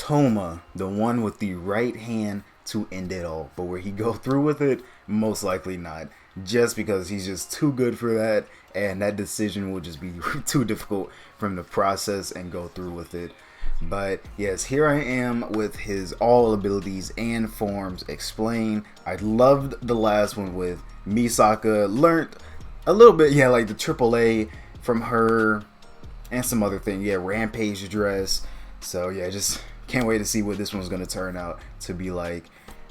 Touma, the one with the right hand to end it all. But will he go through with it? Most likely not. Just because he's just too good for that, and that decision will just be too difficult for him to process and go through with it. But yes, here I am with his all abilities and forms explained. I loved the last one with Misaka. Learned a little bit, yeah, like the AAA from her and some other thing. Yeah, Rampage dress. So yeah, just can't wait to see what this one's gonna turn out to be like.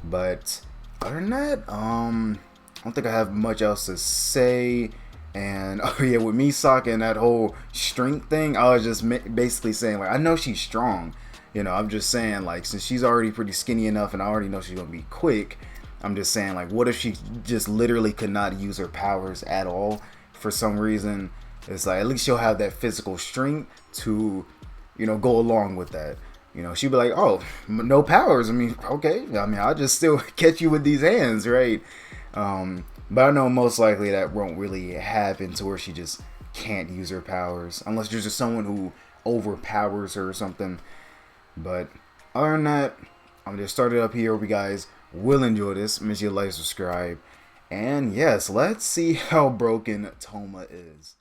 But other than that, I don't think I have much else to say. And oh yeah, with Misaka and that whole strength thing, I was just basically saying, like, I know she's strong. You know, I'm just saying, like, since she's already pretty skinny enough and I already know she's going to be quick, I'm just saying, like, what if she just literally could not use her powers at all for some reason? It's like, at least she'll have that physical strength to, you know, go along with that. You know, she'd be like, oh, no powers. I mean, okay. I mean, I'll just still catch you with these hands, right? But I know most likely that won't really happen to where she just can't use her powers. Unless there's just someone who overpowers her or something. But other than that, I'm going to start it up here. Hope you guys will enjoy this. Make sure you like, subscribe. And yes, let's see how broken Touma is.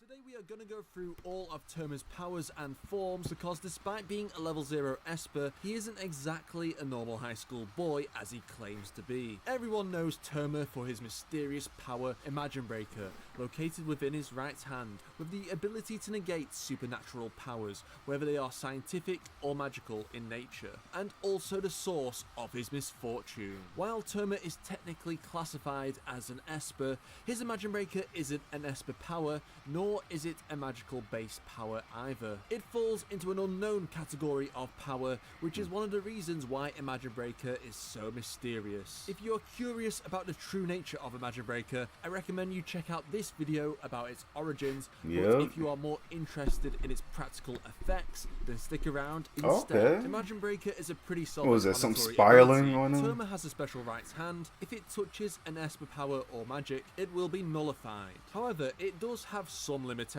Today we are going to go through all of Touma's powers and forms because despite being a level 0 Esper, he isn't exactly a normal high school boy as he claims to be. Everyone knows Touma for his mysterious power, Imagine Breaker, located within his right hand, with the ability to negate supernatural powers, whether they are scientific or magical in nature, and also the source of his misfortune. While Touma is technically classified as an Esper, his Imagine Breaker isn't an Esper power, nor is it a magical base power either. It falls into an unknown category of power, which is one of the reasons why Imagine Breaker is so mysterious. If you're curious about the true nature of Imagine Breaker, I recommend you check out this video about its origins, but if you are more interested in its practical effects, then stick around instead. Okay. Imagine Breaker is a pretty solid. What was that, some spiraling going on? Touma has a special right hand. If it touches an Esper power or magic, it will be nullified. However, it does have some limitations.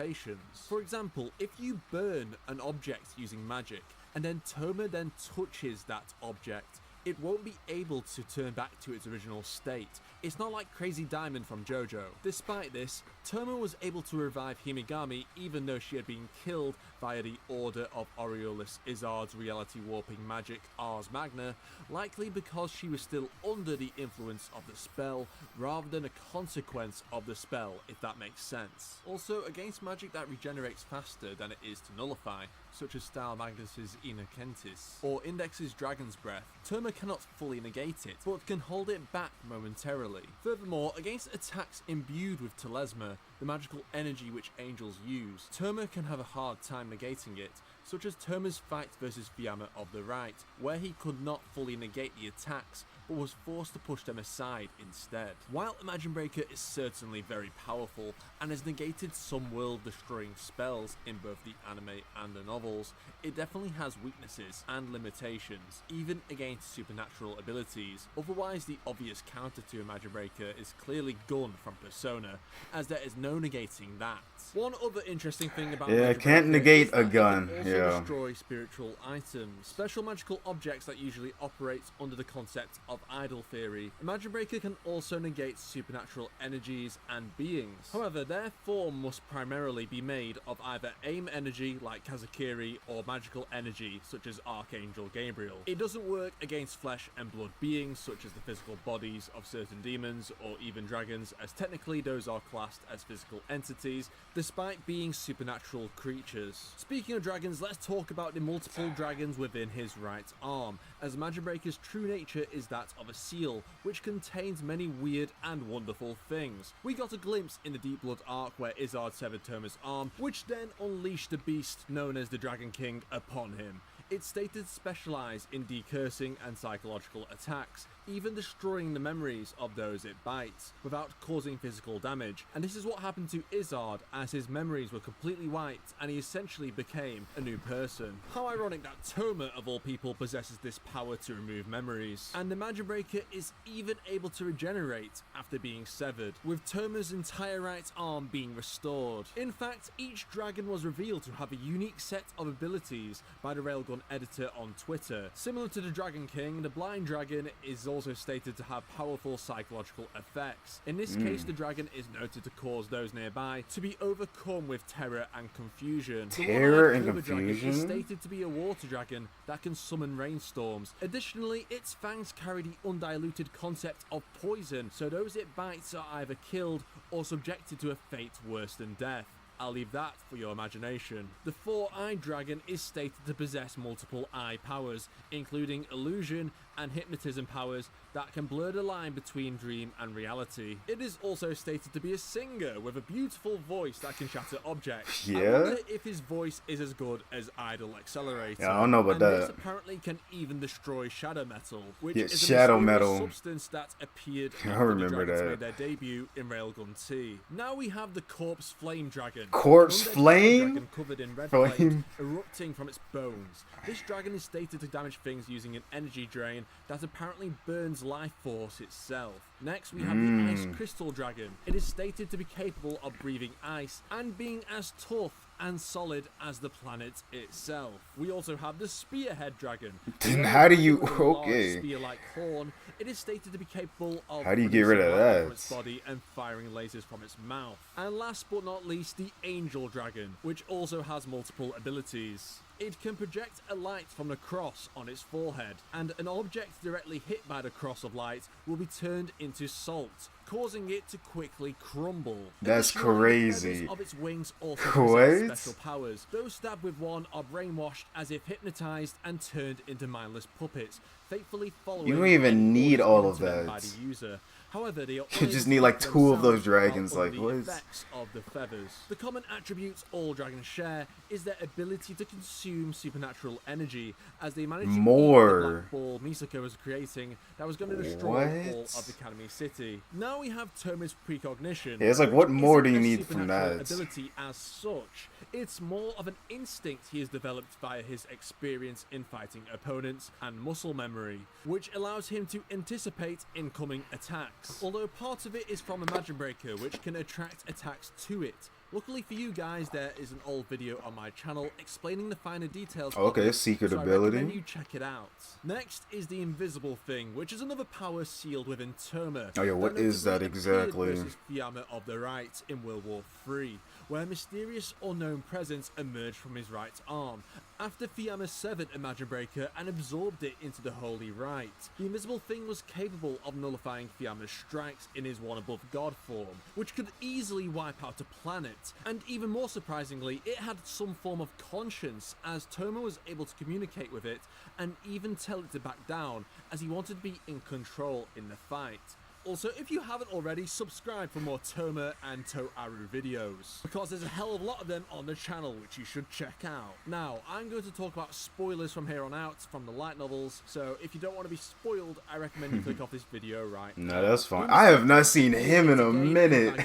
For example, if you burn an object using magic, and then Touma then touches that object, it won't be able to turn back to its original state. It's not like Crazy Diamond from JoJo. Despite this, Touma was able to revive Himigami even though she had been killed via the Order of Aureolus Izzard's reality warping magic Ars Magna, likely because she was still under the influence of the spell rather than a consequence of the spell, if that makes sense. Also, against magic that regenerates faster than it is to nullify, such as Style Magnus's Inocentis or Index's Dragon's Breath, Touma cannot fully negate it, but can hold it back momentarily. Furthermore, against attacks imbued with Telesma, the magical energy which angels use, Touma can have a hard time negating it, such as Touma's fight versus Fiamma of the Right, where he could not fully negate the attacks, but was forced to push them aside instead. While Imagine Breaker is certainly very powerful, and has negated some world-destroying spells in both the anime and the novels, it definitely has weaknesses and limitations, even against supernatural abilities. Otherwise, the obvious counter to Imagine Breaker is clearly Gun from Persona, as there is no negating that. One other interesting thing about Imagine can't negate a gun. Destroy spiritual items, special magical objects that usually operate under the concept of idol theory. Imagine Breaker can also negate supernatural energies and beings. However, their form must primarily be made of either aim energy like Kazakiri or magical energy such as Archangel Gabriel. It doesn't work against flesh and blood beings such as the physical bodies of certain demons or even dragons, as technically those are classed as physical entities, despite being supernatural creatures. Speaking of dragons, let's talk about the multiple dragons within his right arm, as Magibreaker's true nature is that of a seal, which contains many weird and wonderful things. We got a glimpse in the Deep Blood arc where Izzard severed Toma's arm, which then unleashed the beast known as the Dragon King upon him. It's stated to specialise in decursing and psychological attacks, even destroying the memories of those it bites, without causing physical damage. And this is what happened to Izzard, as his memories were completely wiped and he essentially became a new person. How ironic that Toma, of all people, possesses this power to remove memories. And the Magibreaker is even able to regenerate after being severed, with Toma's entire right arm being restored. In fact, each dragon was revealed to have a unique set of abilities by the Railgun editor on Twitter. Similar to the Dragon King, the Blind Dragon is also stated to have powerful psychological effects. In this case, the dragon is noted to cause those nearby to be overcome with terror and confusion. Terror and Dragon confusion? is stated to be a water dragon that can summon rainstorms. Additionally, its fangs carry the undiluted concept of poison, so those it bites are either killed or subjected to a fate worse than death. I'll leave that for your imagination. The Four-Eyed Dragon is stated to possess multiple eye powers, including illusion and hypnotism powers that can blur the line between dream and reality. It is also stated to be a singer with a beautiful voice that can shatter objects. Yeah? I wonder if his voice is as good as Idol Accelerator. Yeah, I don't know about and that. This apparently can even destroy shadow metal, which Yeah, is a shadow mysterious metal. substance that appeared I after remember the dragons that. made their debut in Railgun T. Now we have the Corpse Flame Dragon. Corpse An undead Flame? dragon covered in red Flame? flames erupting from its bones. This dragon is stated to damage things using an energy drain that apparently burns life force itself. Next, we have the Ice Crystal Dragon. It is stated to be capable of breathing ice and being as tough and solid as the planet itself. We also have the Spearhead Dragon. Then how do you... With a large Okay. spear-like horn, it is stated to be capable of How do you get rid of producing light from that? its body and firing lasers from its mouth. And last but not least, the Angel Dragon, which also has multiple abilities. It can project a light from the cross on its forehead, and an object directly hit by the cross of light will be turned into salt, causing it to quickly crumble. That's Additionally, the crazy. feathers of its wings also What? possess special powers. Those stabbed with one are brainwashed as if hypnotized and turned into mindless puppets, faithfully following. You don't even need all of given to them that. by the user. However, they are You just need like 2 of those themselves while dragons. under Like, the what is... effects of the feathers. The common attributes all dragons share is their ability to consume supernatural energy, as they managed to eat More. the black ball Misako was creating that was going to destroy all What? of the Academy City. Now we have Toma's Precognition. Yeah, it's like, which what more isn't do you a need from supernatural that? ability as such. It's more of an instinct he has developed via his experience in fighting opponents and muscle memory, which allows him to anticipate incoming attacks. Although part of it is from a Magibreaker, which can attract attacks to it. Luckily for you guys, there is an old video on my channel explaining the finer details of Okay, it, secret so I ability. recommend you check it out. Next is the Invisible Thing, which is another power sealed within Toma. Oh yeah, what is that notably appeared exactly? versus Fiamma of the Right in World War III, where a mysterious unknown presence emerged from his right arm after Fiamma severed a Magibreaker and absorbed it into the Holy Right. The Invisible Thing was capable of nullifying Fiamma's strikes in his one above God form, which could easily wipe out a planet. And even more surprisingly, it had some form of conscience, as Toma was able to communicate with it and even tell it to back down, as he wanted to be in control in the fight. Also, if you haven't already, subscribe for more Toma and Toaru videos, because there's a hell of a lot of them on the channel which you should check out. Now, I'm going to talk about spoilers from here on out from the light novels, so if you don't want to be spoiled, I recommend you click off this video right now. No, that's fine. I have not seen him in a minute.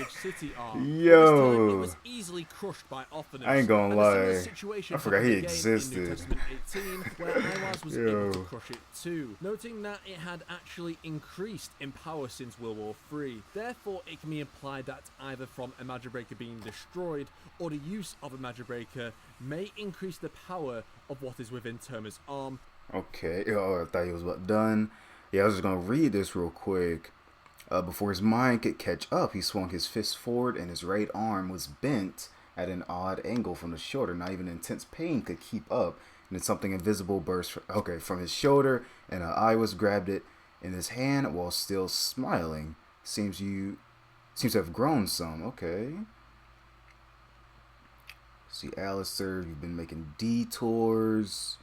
Yo. It was easily crushed by Ophinus. I ain't gonna And a similar lie. situation I forgot he happened again in New existed. Testament 18, where Iwas was Yo. able to crush it too, noting that it had actually increased in power since World War III. Therefore, it can be implied that either from a Magibreaker being destroyed or the use of a Magibreaker may increase the power of what is within Toma's arm. Okay, oh, I thought he was about done. Yeah, I was just gonna read this real quick. Before his mind could catch up, he swung his fist forward and his right arm was bent at an odd angle from the shoulder. Not even intense pain could keep up. And then something invisible burst from his shoulder, and Iwas grabbed it in his hand while still smiling. Seems to have grown some. Okay. See, Alistair, you've been making detours.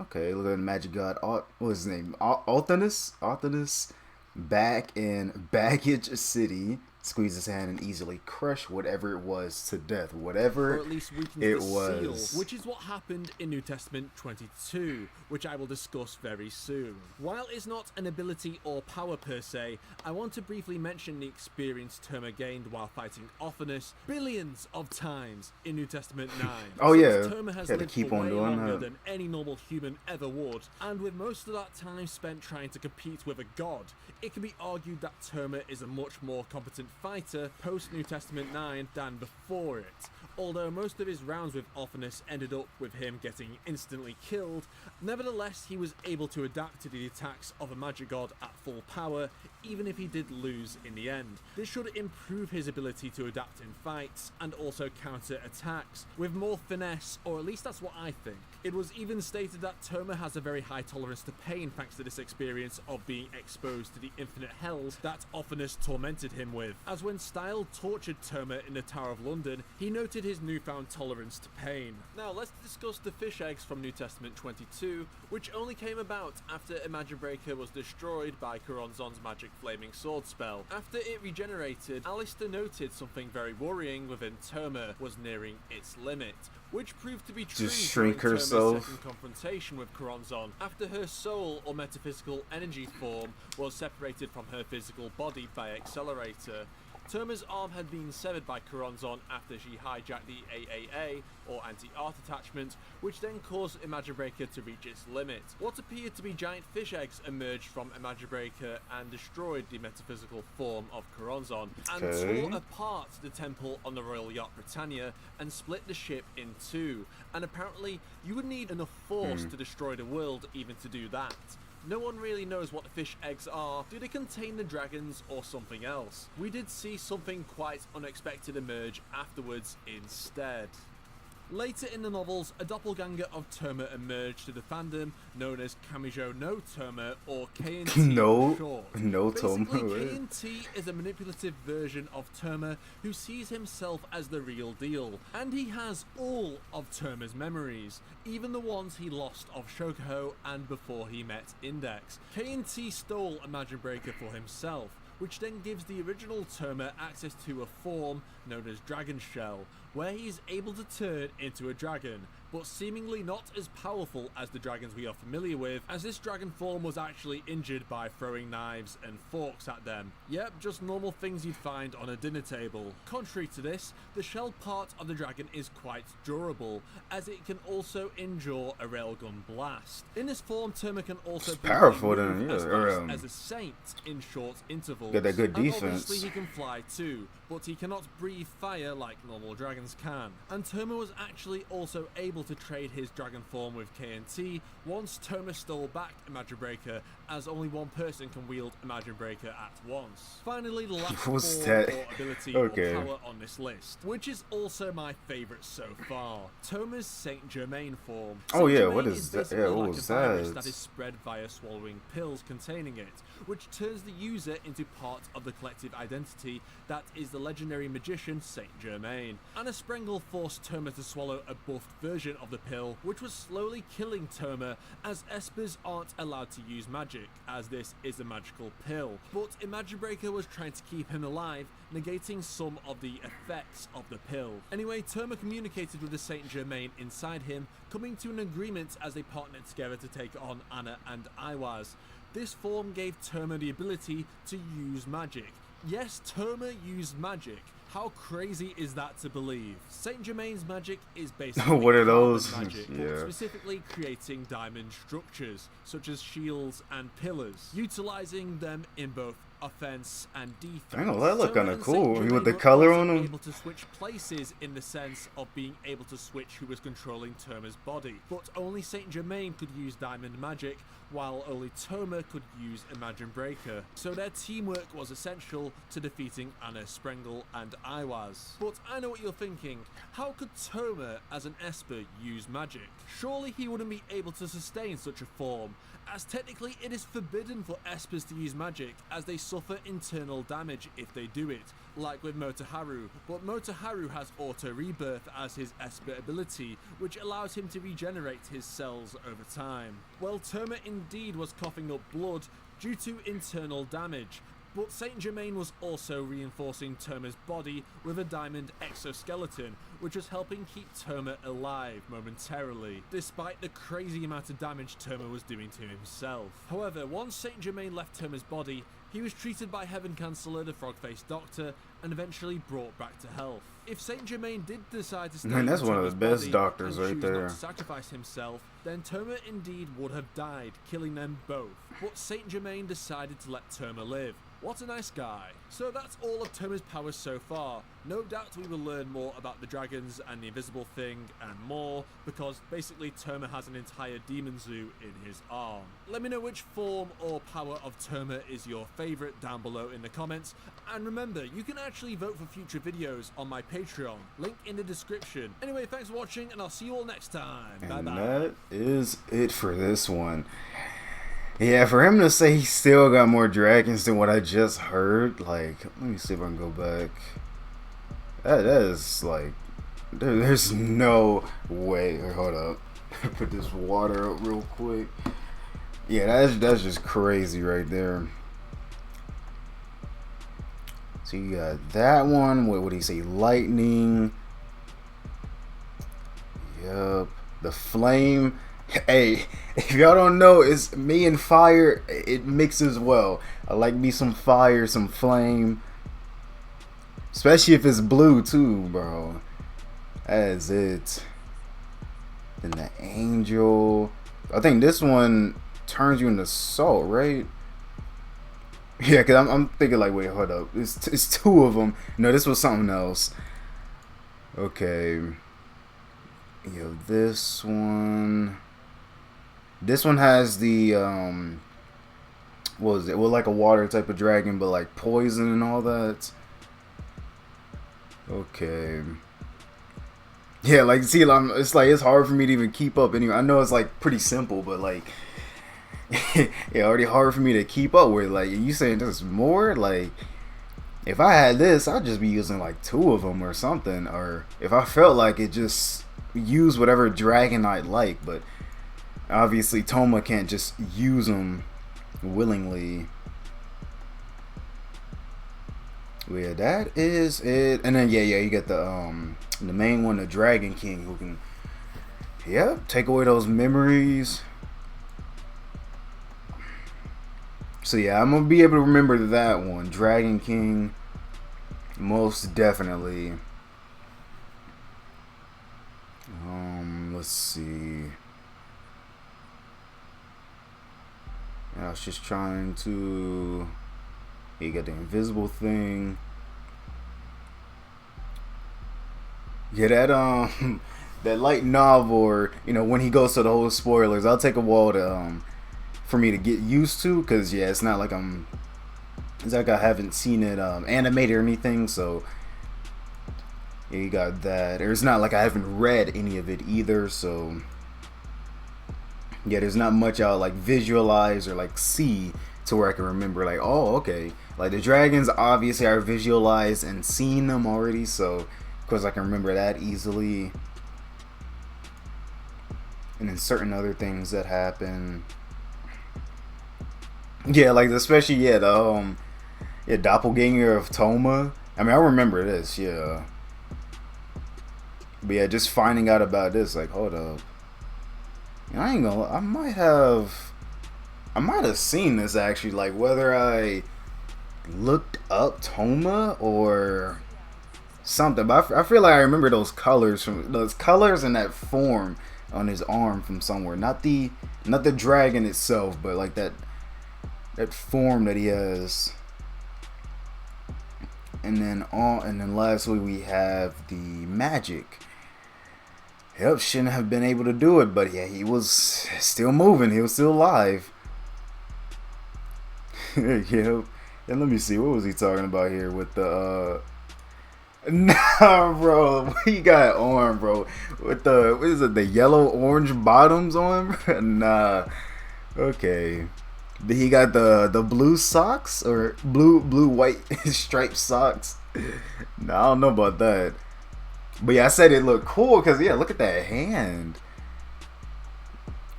Okay, look at the magic god. What was his name? Althanus? Back in Baggage City. Squeeze his hand and easily crush whatever it was to death. Whatever or at least weakens it the was. seal, which is what happened in New Testament 22, which I will discuss very soon. While it's not an ability or power per se, I want to briefly mention the experience Touma gained while fighting Ophanus billions of times in New Testament 9. Oh yeah, Touma has had to lived keep for on way doing longer that. than any normal human ever would, and with most of that time spent trying to compete with a god, it can be argued that Touma is a much more competent fighter post New Testament 9 than before it. Although most of his rounds with Ophanus ended up with him getting instantly killed, nevertheless he was able to adapt to the attacks of a magic god at full power, even if he did lose in the end. This should improve his ability to adapt in fights and also counter attacks with more finesse, or at least that's what I think. It was even stated that Touma has a very high tolerance to pain thanks to this experience of being exposed to the infinite hells that Ophanus tormented him with. As when Style tortured Touma in the Tower of London, he noted his newfound tolerance to pain. Now let's discuss the fish eggs from New Testament 22, which only came about after Imagine Breaker was destroyed by Choronzon's magic flaming sword spell. After it regenerated, Alistair noted something very worrying within Touma was nearing its limit, which proved to be true Just shrink during Toma's herself. second confrontation with Choronzon, after her soul or metaphysical energy form was separated from her physical body by Accelerator. Toma's arm had been severed by Choronzon after she hijacked the AAA, or anti-art attachment, which then caused Imagine Breaker to reach its limit. What appeared to be giant fish eggs emerged from Imagine Breaker and destroyed the metaphysical form of Choronzon, and tore apart the temple on the Royal Yacht Britannia and split the ship in two. And apparently, you would need enough force to destroy the world even to do that. No one really knows what the fish eggs are. Do they contain the dragons or something else? We did see something quite unexpected emerge afterwards instead. Later in the novels, a doppelganger of Touma emerged to the fandom, known as Kamijou Touma, or K&T No, for short. no Touma. Basically, K&T is a manipulative version of Touma who sees himself as the real deal, and he has all of Touma's memories, even the ones he lost of Shokuho and before he met Index. K&T stole Imagine Breaker for himself, which then gives the original Touma access to a form known as Dragon Shell, where he is able to turn into a dragon, but seemingly not as powerful as the dragons we are familiar with, as this dragon form was actually injured by throwing knives and forks at them. Yep, just normal things you'd find on a dinner table. Contrary to this, the shell part of the dragon is quite durable, as it can also endure a railgun blast. In this form, Touma can also powerful move then, as yeah, fast as a saint in short intervals. Got that good And defense. obviously he can fly too, but he cannot breathe fire like normal dragons can. And Touma was actually also able to trade his dragon form with K&T once Touma stole back Imagine Breaker, as only one person can wield Imagine Breaker at once. Finally, the last What's form that? or ability Okay. or power on this list, which is also my favourite so far, Touma's Saint Germain form. Oh, Saint yeah, Germain what is that? basically Yeah, what like was a virus that? that is spread via swallowing pills containing it, which turns the user into part of the collective identity that is the legendary magician Saint Germain. Anna Sprengel forced Touma to swallow a buffed version of the pill, which was slowly killing Touma, as espers aren't allowed to use magic, as this is a magical pill. But Imagine Breaker was trying to keep him alive, negating some of the effects of the pill. Anyway, Touma communicated with the Saint Germain inside him, coming to an agreement as they partnered together to take on Anna and Iwaz. This form gave Touma the ability to use magic. Yes, Touma used magic. How crazy is that to believe? Saint Germain's magic is basically What are carbon those? magic, but Yeah. specifically creating diamond structures, such as shields and pillars, utilizing them in both offense and defense. I know, that look Touma kinda and cool. Saint With Germain the were color also on 'em. able to switch places in the sense of being able to switch who was controlling Touma's body, but only Saint Germain could use diamond magic, while only Touma could use Imagine Breaker. So their teamwork was essential to defeating Anna Sprengel and Iwaz. But I know what you're thinking. How could Touma, as an Esper, use magic? Surely he wouldn't be able to sustain such a form, as technically it is forbidden for Espers to use magic, as they suffer internal damage if they do it, like with Motoharu, but Motoharu has auto-rebirth as his Esper ability, which allows him to regenerate his cells over time. Well, Touma indeed was coughing up blood due to internal damage, but Saint Germain was also reinforcing Touma's body with a diamond exoskeleton, which was helping keep Touma alive momentarily, despite the crazy amount of damage Touma was doing to himself. However, once Saint Germain left Touma's body, he was treated by Heaven Chancellor, the frog-faced doctor, and eventually brought back to health. If Saint Germain did decide to stay Man, that's in one of the Touma's best body doctors and right choose there. not to sacrifice himself, then Touma indeed would have died, killing them both. But Saint Germain decided to let Touma live. What a nice guy. So that's all of Touma's powers so far. No doubt we will learn more about the dragons and the invisible thing and more, because basically Touma has an entire demon zoo in his arm. Let me know which form or power of Touma is your favourite down below in the comments, and remember, you can actually vote for future videos on my Patreon, link in the description. Anyway, thanks for watching, and I'll see you all next time. Bye bye. And that is it for this one. Yeah, for him to say he still got more dragons than what I just heard, like, let me see if I can go back. That is, like, there's no way. Hold up. Put this water up real quick. Yeah, that's just crazy right there. So you got that one. What did he say? Lightning. Yep. The flame. Hey, if y'all don't know, it's me and fire. It mixes well. I like me some fire, some flame. Especially if it's blue too, bro. That is it. Then the angel. I think this one turns you into salt, right? Yeah, because I'm thinking like, wait, hold up. It's two of them. No, this was something else. Okay. Yo, this one. This one has the, what was it? Well, like a water type of dragon, but like poison and all that. Okay. Yeah, like, see, it's like, it's hard for me to even keep up anyway. I know it's like pretty simple, but like, yeah, already hard for me to keep up with. Like, you saying there's more? Like, if I had this, I'd just be using like 2 of them or something. Or if I felt like it, just use whatever dragon I'd like, but obviously Touma can't just use them willingly. Well, yeah, that is it. And then yeah, you get the main one, the Dragon King, who can, yep, take away those memories. So yeah, I'm gonna be able to remember that one, Dragon King, most definitely. Let's see. I was just trying to. You got the invisible thing. Yeah, that that light novel, or when he goes to the whole spoilers, I'll take a while to for me to get used to, because yeah, it's not like it's like I haven't seen it animated or anything, so yeah, you got that. Or it's not like I haven't read any of it either, so yeah, there's not much I'll like visualize or like see to where I can remember, like, oh, okay, like the dragons obviously I visualized and seen them already, so of course I can remember that easily. And then certain other things that happen, yeah, like especially the doppelganger of Touma. I mean, I remember this, yeah, but yeah, just finding out about this, like, hold up, I ain't gonna, I might have seen this actually, like whether I looked up Touma or something, but I feel like I remember those colors and that form on his arm from somewhere. Not the dragon itself, but like that form that he has. And then lastly we have the magic. Yep, shouldn't have been able to do it, but yeah, he was still moving. He was still alive. Yep. And let me see, what was he talking about here with the nah, bro, what you got on, bro? With the, what is it, the yellow orange bottoms on? Nah. Okay. He got the blue socks or blue white striped socks. No, I don't know about that. But yeah, I said it looked cool because yeah, look at that hand.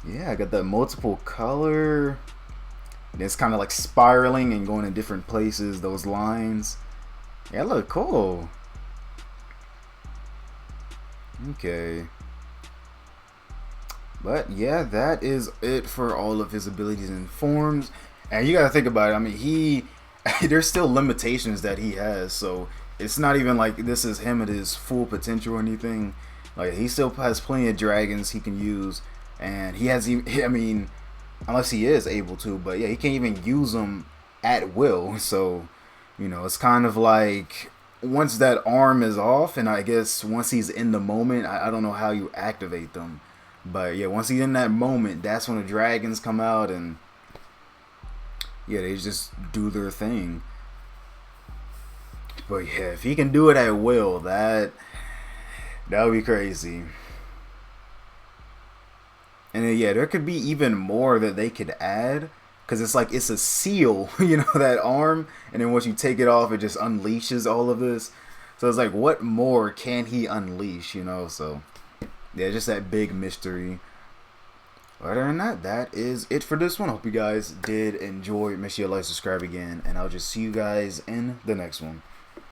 Yeah, I got that multiple color. And it's kind of like spiraling and going in different places. Those lines. Yeah, it look cool. Okay. But yeah, that is it for all of his abilities and forms. And you gotta think about it. I mean, there's still limitations that he has. So it's not even like this is him at his full potential or anything. Like he still has plenty of dragons he can use, and he has. I mean, unless he is able to, but yeah, he can't even use them at will. So you know, it's kind of like once that arm is off, and I guess once he's in the moment, I don't know how you activate them. But yeah, once he's in that moment, that's when the dragons come out, and yeah, they just do their thing. But yeah, if he can do it at will, that would be crazy. And then, yeah, there could be even more that they could add, because it's like it's a seal, you know, that arm, and then once you take it off, it just unleashes all of this. So it's like, what more can he unleash, you know? So yeah, just that big mystery. Other than that, that is it for this one. I hope you guys did enjoy. Make sure you like, subscribe again, and I'll just see you guys in the next one.